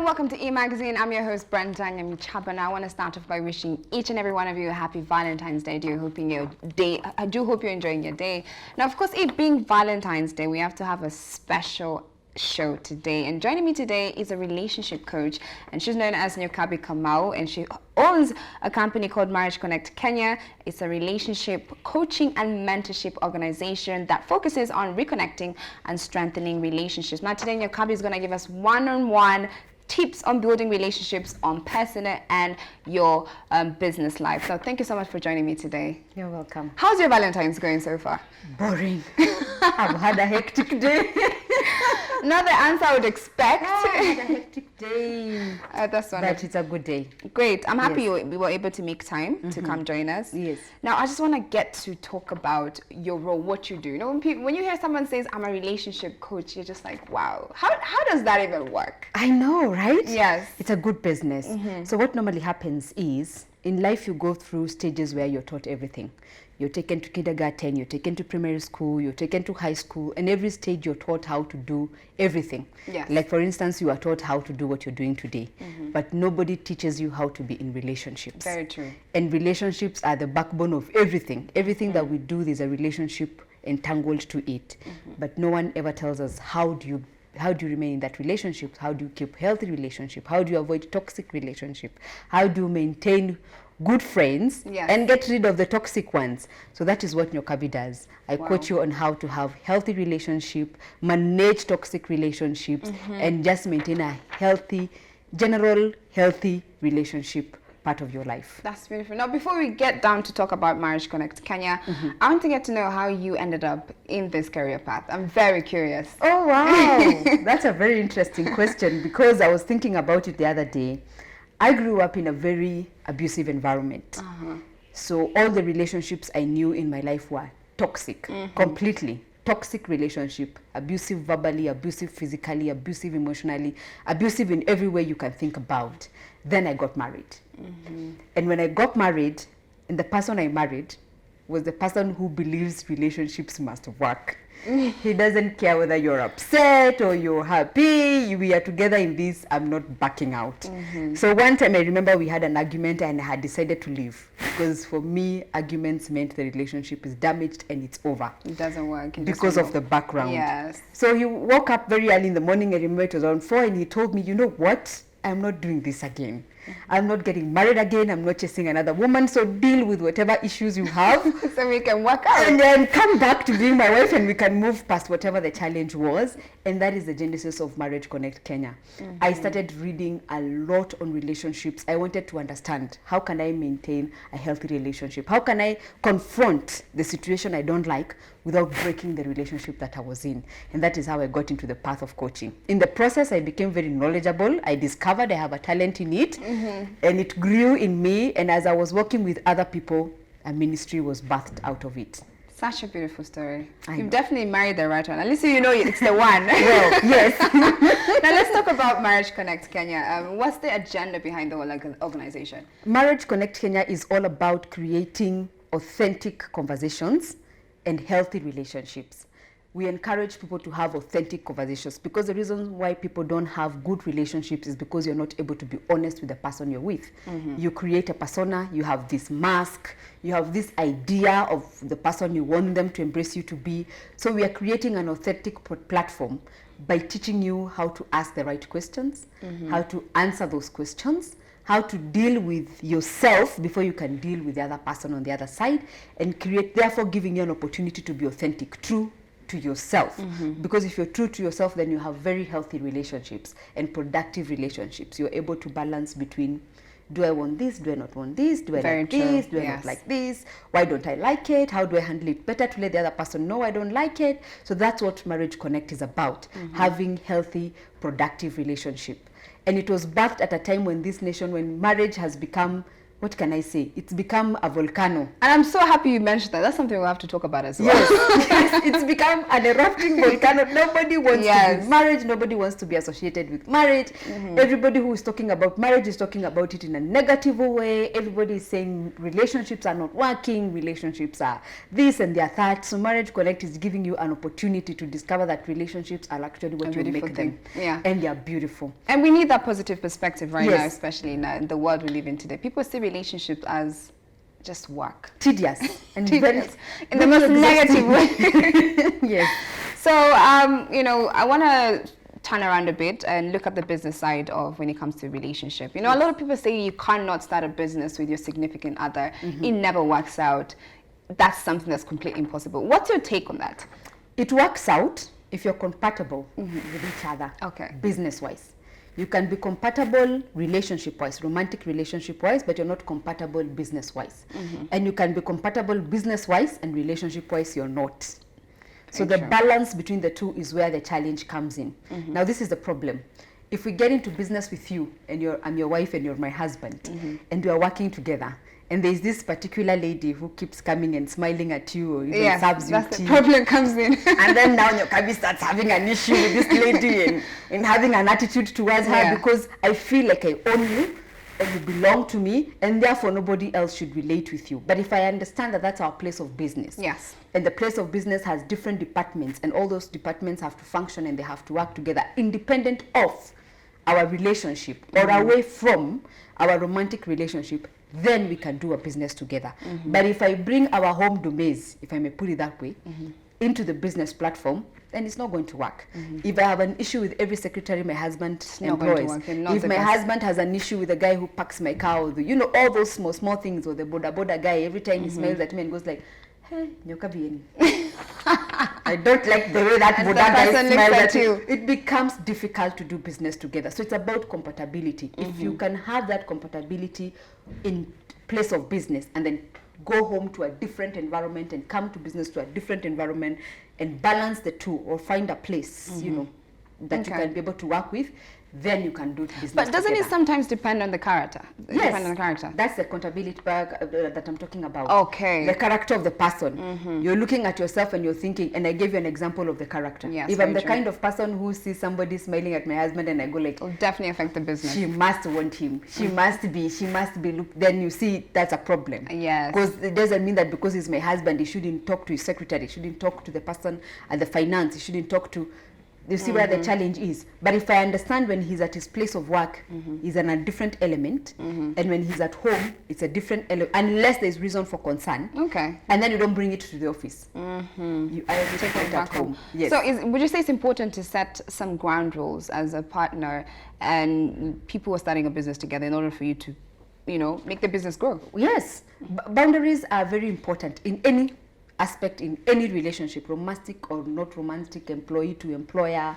welcome to E-Magazine. I'm your host, Valentine Chapa, and I want to start off by wishing each and every one of you a happy Valentine's Day. I do hope you're enjoying your day. Now, of course, it being Valentine's Day, we have to have a special show today, and joining me today is a relationship coach, and she's known as Nyokabi Kamau, and she owns a company called Marriage Connect Kenya. It's a relationship coaching and mentorship organization that focuses on reconnecting and strengthening relationships. Now today Nyokabi is going to give us one-on-one tips on building relationships on personal and your business life. So thank you so much for joining me today. You're welcome. How's your Valentine's going so far? Boring. I've had a hectic day. Not the answer I would expect. I've had a hectic day. That's wonderful. But it's a good day. Great. I'm happy we were able to make time to come join us. Yes. Now, I just want to get to talk about your role, what you do. You know, when you hear someone says, I'm a relationship coach, you're just like, wow, how does that even work? I know, right? Yes. It's a good business. So what normally happens is, in life you go through stages where you're taught everything. You're taken to kindergarten, you're taken to primary school, you're taken to high school, and every stage you're taught how to do everything. Yes. Like for instance, you are taught how to do what you're doing today, but nobody teaches you how to be in relationships. Very true. And relationships are the backbone of everything. Everything that we do, there's a relationship entangled to it. But no one ever tells us how do you remain in that relationship? How do you keep healthy relationship? How do you avoid toxic relationship? How do you maintain good friends and get rid of the toxic ones? So that is what Nyokabi does. I coach you on how to have healthy relationship, manage toxic relationships, and just maintain a general healthy relationship part of your life. That's beautiful. Now, before we get down to talk about Marriage Connect Kenya, I want to get to know how you ended up in this career path. I'm very curious. Oh, wow. That's a very interesting question, because I was thinking about it the other day. I grew up in a very abusive environment. So all the relationships I knew in my life were toxic, completely. Toxic relationship, abusive verbally, abusive physically, abusive emotionally, abusive in every way you can think about. Then I got married. And when I got married, and the person I married was the person who believes relationships must work. He doesn't care whether you're upset or you're happy. We are together in this. I'm not backing out. So one time I remember we had an argument and I had decided to leave, because for me, arguments meant the relationship is damaged and it's over. It doesn't work. Because of the background. Yes. So he woke up very early in the morning. I remember it was around 4, and he told me, you know what? I'm not doing this again. I'm not getting married again. I'm not chasing another woman. So deal with whatever issues you have. So we can work out. And then come back to being my wife, and we can move past whatever the challenge was. And that is the genesis of Marriage Connect Kenya. I started reading a lot on relationships. I wanted to understand, how can I maintain a healthy relationship? How can I confront the situation I don't like without breaking the relationship that I was in? And that is how I got into the path of coaching. In the process, I became very knowledgeable. I discovered I have a talent in it, and it grew in me. And as I was working with other people, a ministry was birthed out of it. Such a beautiful story. You've definitely married the right one. At least you know it's the one. Well, yes. Now let's talk about Marriage Connect Kenya. What's the agenda behind the whole organization? Marriage Connect Kenya is all about creating authentic conversations and healthy relationships. We encourage people to have authentic conversations, because the reason why people don't have good relationships is because you're not able to be honest with the person you're with. You create a persona, you have this mask, you have this idea of the person you want them to embrace you to be. So we are creating an authentic platform by teaching you how to ask the right questions, how to answer those questions, how to deal with yourself before you can deal with the other person on the other side, and therefore giving you an opportunity to be authentic, true to yourself. Because if you're true to yourself, then you have very healthy relationships and productive relationships. You're able to balance between, do I want this, do I not want this, do I like this, do I not like this, why don't I like it, how do I handle it better to let the other person know I don't like it. So that's what Marriage Connect is about, having healthy, productive relationship. And it was birthed at a time when this nation, when marriage has become what can I say? It's become a volcano. And I'm so happy you mentioned that. That's something we'll have to talk about as well. Yes, it's become an erupting volcano. Nobody wants to be married. Nobody wants to be associated with marriage. Everybody who is talking about marriage is talking about it in a negative way. Everybody is saying relationships are not working. Relationships are this and they are that. So Marriage Connect is giving you an opportunity to discover that relationships are actually what you make them. Yeah. And they are beautiful. And we need that positive perspective right now, especially in the world we live in today. People see relationships as just work. Tedious. And tedious. In the most negative way. Yes. So, you know, I want to turn around a bit and look at the business side of when it comes to relationship. You know, a lot of people say you cannot start a business with your significant other. It never works out. That's something that's completely impossible. What's your take on that? It works out if you're compatible with each other, business-wise. You can be compatible relationship-wise, romantic relationship-wise, but you're not compatible business-wise. And you can be compatible business-wise and relationship-wise you're not. So the balance between the two is where the challenge comes in. Now this is the problem. If we get into business with you and I'm your wife and you're my husband and we are working together, and there's this particular lady who keeps coming and smiling at you or even serves you tea. The problem comes in. And then now your Kabi starts having an issue with this lady and having an attitude towards her because I feel like I own you and you belong to me and therefore nobody else should relate with you. But if I understand that that's our place of business. Yes. And the place of business has different departments and all those departments have to function and they have to work together independent of our relationship or away from our romantic relationship, then we can do a business together. But if I bring our home domains, if I may put it that way, into the business platform, then it's not going to work. If I have an issue with every secretary my husband employs, if my husband has an issue with the guy who parks my car, or you know, all those small things, or the boda guy, every time he smiles at me and goes like, hey, nyoka I don't like the way that boda guy smiles at you. It becomes difficult to do business together. So it's about compatibility. If you can have that compatibility in place of business and then go home to a different environment and come to business to a different environment and balance the two or find a place, you know, that you can be able to work with, then you can do business But doesn't together. it sometimes depend on the character? Yes, depend on the character. That's the accountability part that I'm talking about. Okay. The character of the person. You're looking at yourself and you're thinking, and I gave you an example of the character. Yes, if I'm the kind of person who sees somebody smiling at my husband and I go like, it'll definitely affect the business. she must want him. She must be, then you see that's a problem. Yes. Because it doesn't mean that because he's my husband, he shouldn't talk to his secretary, he shouldn't talk to the person at the finance, he shouldn't talk to, you see where the challenge is. But if I understand when he's at his place of work, he's in a different element, and when he's at home, it's a different element, unless there's reason for concern. Okay. And then you don't bring it to the office. I take it at home. Yes. So would you say it's important to set some ground rules as a partner and people who are starting a business together in order for you to, you know, make the business grow? Yes. Boundaries are very important in any aspect, in any relationship, romantic or not romantic, employee to employer,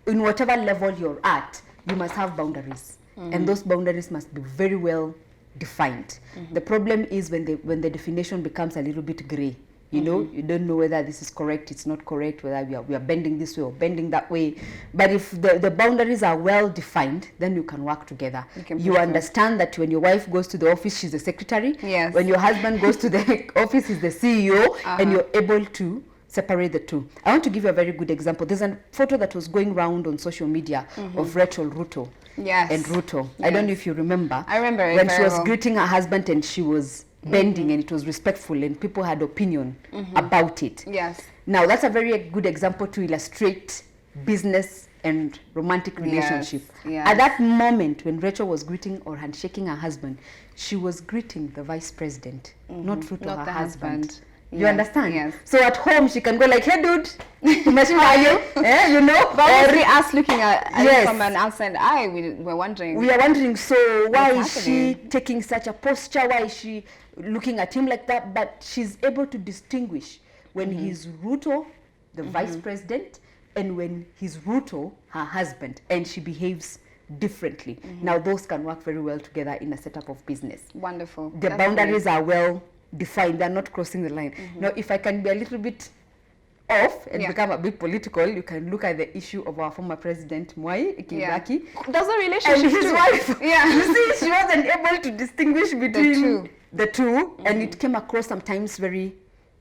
in whatever level you're at, you must have boundaries, and those boundaries must be very well defined. The problem is when the definition becomes a little bit gray. You know, you don't know whether this is correct, it's not correct, whether we are bending this way or bending that way. But if the boundaries are well defined, then you can work together. You understand that when your wife goes to the office, she's the secretary. Yes. When your husband goes to the office, he's the CEO, and you're able to separate the two. I want to give you a very good example. There's a photo that was going around on social media of Rachel Ruto. Yes. And Ruto. I don't know if you remember. I remember it when she very was well. greeting her husband and she was bending and it was respectful and people had opinion about it. Yes. Now that's a very good example to illustrate business and romantic relationship. Yes. At that moment when Rachel was greeting or handshaking her husband, she was greeting the vice president, not Ruto, Not her the husband. You Yes, understand? yes. So at home she can go like, hey dude, are you? You know? But obviously us looking at it Yes. from an outside eye, we're wondering. We are wondering, so why What's is she happening? taking such a posture? Why is she looking at him like that? But she's able to distinguish when he's Ruto, the vice president, and when he's Ruto, her husband, and she behaves differently. Now those can work very well together in a setup of business. Wonderful. The That's boundaries are well defined, they're not crossing the line. Now if I can be a little bit off and become a bit political, you can look at the issue of our former president, Mwai Kibaki. There's a relationship and his too. wife. Yeah. You see, she wasn't able to distinguish between the two, and it came across sometimes very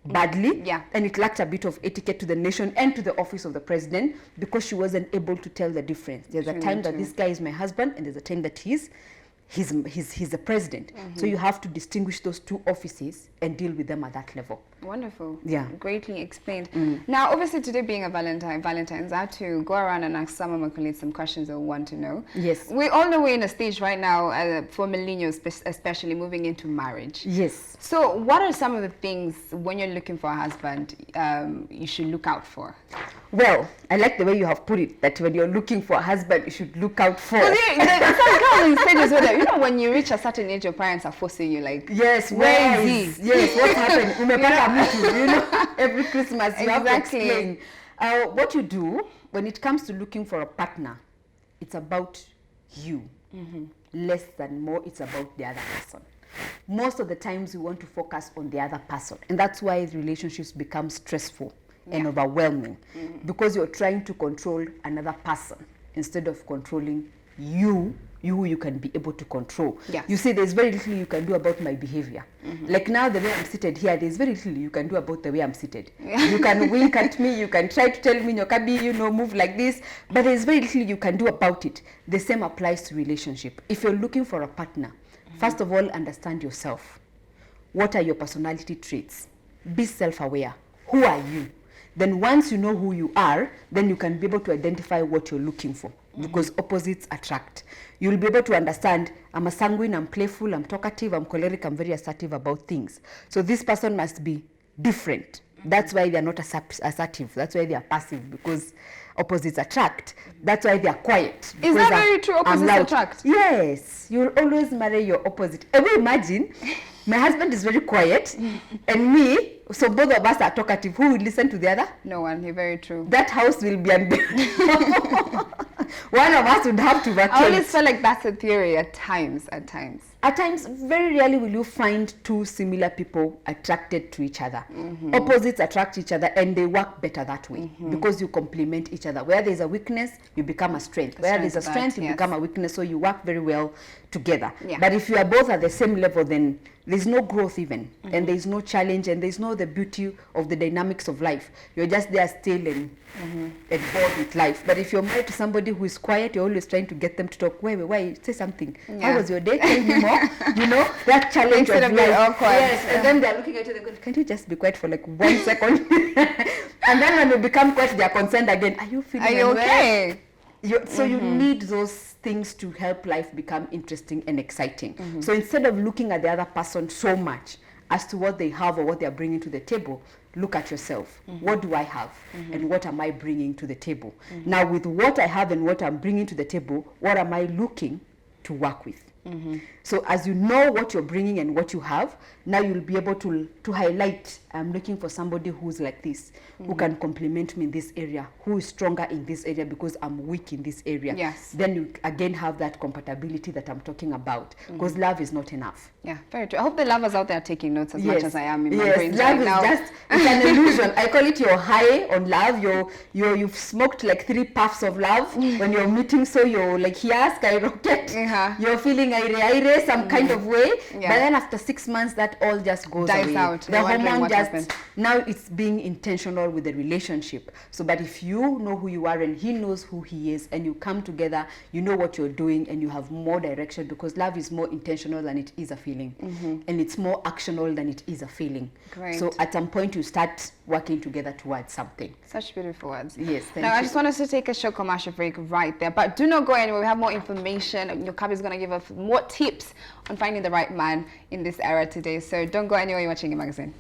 badly, and it lacked a bit of etiquette to the nation and to the office of the president, because she wasn't able to tell the difference. There's a time that this guy is my husband, and there's a time that he's the president. So you have to distinguish those two offices and deal with them at that level. Wonderful. Yeah. Greatly explained. Now, obviously, today being a Valentine's, I have to go around and ask some of my colleagues some questions they want to know. Yes. We all know we're in a stage right now, for millennials especially, moving into marriage. Yes. So what are some of the things when you're looking for a husband you should look out for? Well, I like the way you have put it, that when you're looking for a husband, you should look out for. Some girls in stages where, you know, when you reach a certain age, your parents are forcing you, like, yes, where is he? Yes, what happened? You know, every Christmas you have to explain. What you do when it comes to looking for a partner, it's about you. Less than more, it's about the other person. Most of the times we want to focus on the other person, and that's why relationships become stressful and overwhelming, because you're trying to control another person instead of controlling you who you can be able to control. Yes. You see, there's very little you can do about my behavior. Like now, the way I'm seated here, there's very little you can do about the way I'm seated. You can wink at me, you can try to tell me, Nyokabi, you know, move like this, but there's very little you can do about it. The same applies to relationship. If you're looking for a partner, first of all, understand yourself. What are your personality traits? Be self-aware. Who are you? Then once you know who you are, then you can be able to identify what you're looking for, because opposites attract. You'll be able to understand, I'm a sanguine, I'm playful, I'm talkative, I'm choleric, I'm very assertive about things. So this person must be different. That's why they're not assertive. That's why they are passive, because opposites attract. That's why they are quiet. Is that very true? Opposites attract? Yes. You'll always marry your opposite. And we imagine, my husband is very quiet, and me, so both of us are talkative. Who will listen to the other? No one. You're very true. That house will be unbearable. One of us would have to vacate. I always feel like that's a theory at times. At times, very rarely will you find two similar people attracted to each other. Opposites attract each other, and they work better that way, because you complement each other. Where there's a weakness, you become a strength. Where there's a strength, you become a weakness, so you work very well together. But if you are both at the same level, then there's no growth even, and there's no challenge, and there's no the beauty of the dynamics of life. You're just there still and bored with life. But if you're married to somebody who is quiet, you're always trying to get them to talk. Why? Say something. How was your day? Tell me more. You know, that challenge of life. Yes, and then they're looking at you, they're going, can you just be quiet for like 1 second? And then when you become quiet, they're concerned again. Are you feeling okay? So you need those things to help life become interesting and exciting. So instead of looking at the other person so much as to what they have or what they are bringing to the table, look at yourself. What do I have, and what am I bringing to the table? Now, with what I have and what I'm bringing to the table, what am I looking to work with? So as you know what you're bringing and what you have, now you'll be able to highlight, I'm looking for somebody who's like this, who can complement me in this area, who is stronger in this area because I'm weak in this area. Yes. Then you again have that compatibility that I'm talking about, because love is not enough. Yeah, very true. I hope the lovers out there are taking notes as much as I am in my brain love right now. Just, it's an illusion. I call it your high on love. You've smoked like 3 puffs of love when you're meeting, so you're like here, skyrocket. You're feeling aire some kind of way, but then after 6 months, that all just goes dies away. out. The hormone just now it's being intentional with the relationship. So, but if you know who you are and he knows who he is, and you come together, you know what you're doing, and you have more direction, because love is more intentional than it is a feeling, and it's more actionable than it is a feeling. Great. So at some point you start working together towards something. Such beautiful words. Yes, thank now, you. I just want us to take a short commercial break right there, but do not go anywhere. We have more information. Nyokabi is going to give us more tips on finding the right man in this era today. So don't go anywhere. You're watching a magazine.